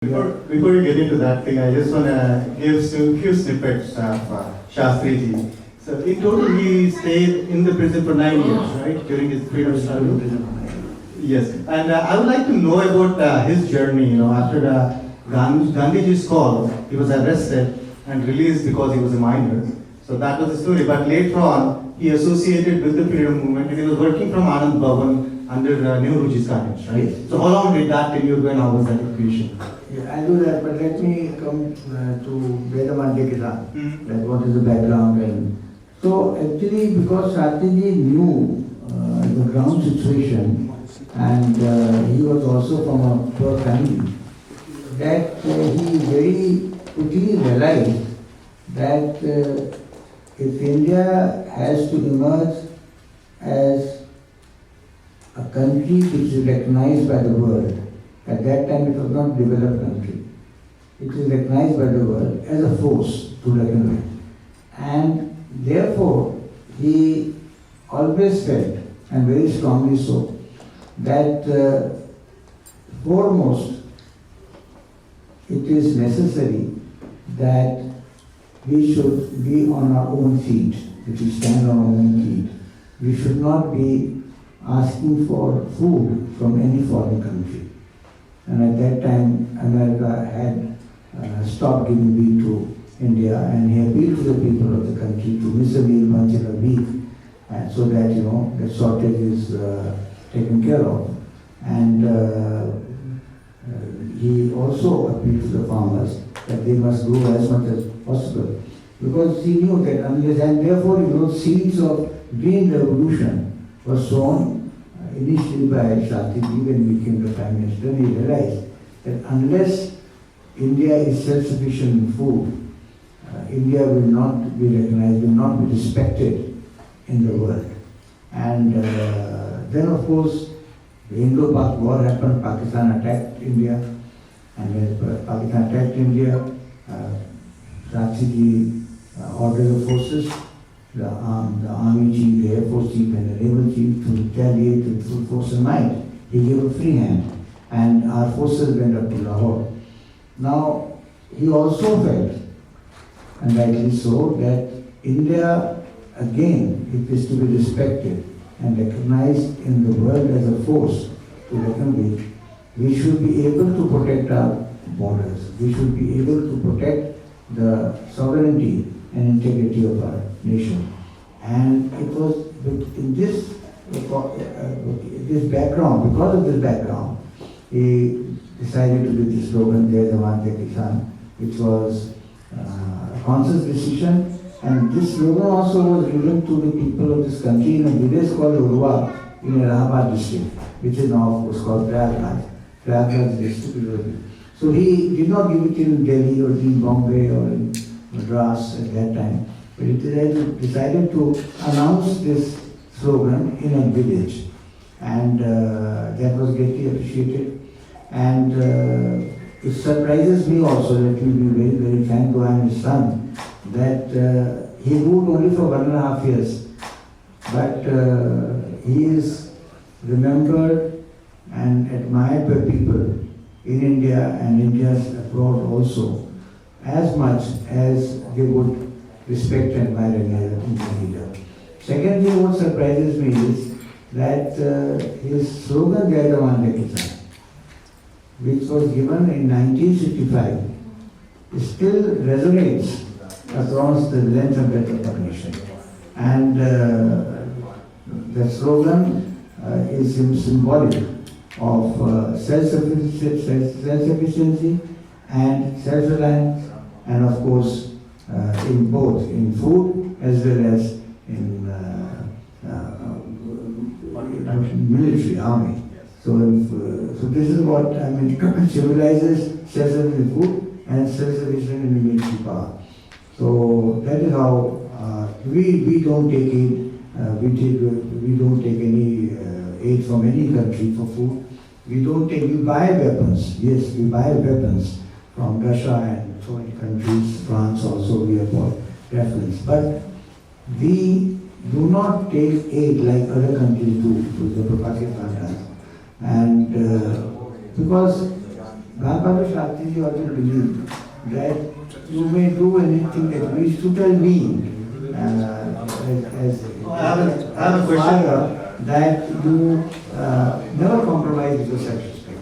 Before you get into that thing, I just want to give some few snippets of Shastriji. So in total, he stayed in the prison for 9 years, right, during his freedom struggle. Yes, and I would like to know about his journey. After Gandhiji's call, he was arrested and released because he was a minor. So that was the story. But later on, he associated with the freedom movement, and he was working from Anand Bhavan under Nehruji's guidance, right? So how long did that tenure go, and how was that equation? Yeah, I'll do that, but let me come to Vedamante Kisan, like what is the background. And so actually, because Shastriji knew the ground situation, and he was also from a poor family, that he very quickly realized that if India has to emerge as a country which is recognized by the world, at that time it was not a developed country, it is recognized by the world as a force to reckon with. And therefore, he always felt, and very strongly so, that foremost it is necessary that we should be on our own feet, we should stand on our own feet. We should not be asking for food from any foreign country. And at that time, America had stopped giving wheat to India, and he appealed to the people of the country to miss a meal once in a week, and so that the shortage is taken care of. And he also appealed to the farmers that they must grow as much as possible, because he knew that unless, and therefore seeds of green revolution were sown initially by Shastriji when he became the Prime Minister. He realized that unless India is self-sufficient in food, India will not be recognized, will not be respected in the world. And then of course the Indo-Pak war happened, Pakistan attacked India, and when Pakistan attacked India, Shastriji ordered the forces, the army chief, the air force chief, and the naval chief to retaliate with full force and might. He gave a free hand, and our forces went up to Lahore. Now, he also felt, and rightly so, that India, again, if it is to be respected and recognized in the world as a force to reckon with, we should be able to protect our borders. We should be able to protect the sovereignty and integrity of our nation. And it was in this background, because of this background, he decided to do this slogan, Jai Jawan Jai Kisan, which was a conscious decision. And this slogan also was given to the people of this country in a village called Urwa in Allahabad district, which is now of course called Prayagraj. Prayagraj district. So he did not give it in Delhi or in Bombay or in Madras at that time, but he decided to announce this slogan in a village, and that was greatly appreciated. And it surprises me also, let me be very, very frank, though I am his son, that he ruled only for 1.5 years, but he is remembered and admired by people in India and India abroad also, as much as they would respect and admire any other Indian leader. Secondly, what surprises me is that his slogan, Jai Jawan Jai Kisan, which was given in 1965, still resonates across the length and breadth of our nation. And the slogan is symbolic of self-sufficiency and self-reliance, and of course in both in food as well as in military, army. So this is what symbolizes self-sufficient in food and self-sufficient in the military power. So that is how we don't take aid. We don't take any aid from any country for food. We buy weapons. Yes, we buy weapons from Russia and so many countries. France also we have bought weapons. But we do not take aid like other countries do, for example Pakistan does. And because Lal Bahadur Shastri always believed that you may do anything that you wish to tell me as I have a question. father, that you never compromise with your self-respect.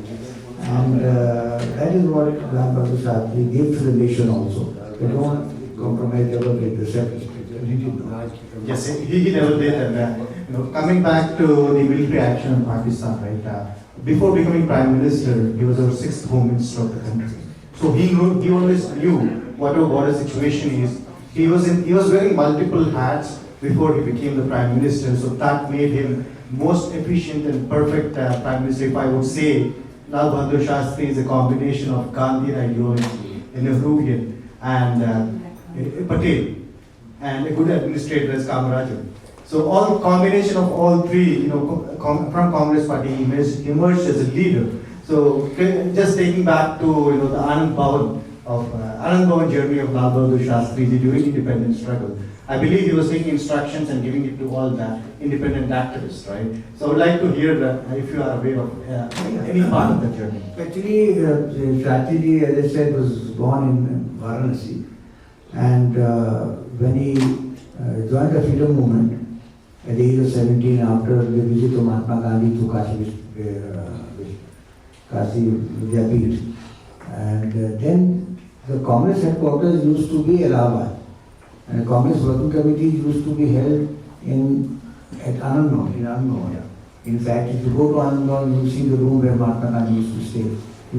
And that is what Lal Bahadur Shastri gave to the nation also. They don't compromise ever with the self-respect. And he did not. Yes, he never did. And coming back to the military action in Pakistan, right? Before becoming Prime Minister, he was our 6th Home Minister of the country. So he always knew what our border situation is. He was wearing multiple hats before he became the Prime Minister. So that made him most efficient and perfect Prime Minister. If I would say, Lal Bahadur Shastri is a combination of Gandhian ideology, a Nehruvian, and Patel, and a good administrator as Kamaraj. So all combination of all three, from Congress Party, he emerged as a leader. So just taking back to the Anand Bhavan journey of Lal Bahadur Shastri during independence struggle. I believe he was taking instructions and giving it to all the independent activists, right? So I would like to hear if you are aware of any part of the journey. Actually, Shastri, as I said, was born in Varanasi. And when he joined the freedom movement at the age of 17, after the visit of Mahatma Gandhi to Kashi Vidyapith, and then the Congress headquarters used to be Allahabad, and the Congress working committees used to be held at Anand Bhavan, in Anand Bhavan. In fact, if you go to Anand Bhavan, you will see the room where Mahatma Gandhi used to stay.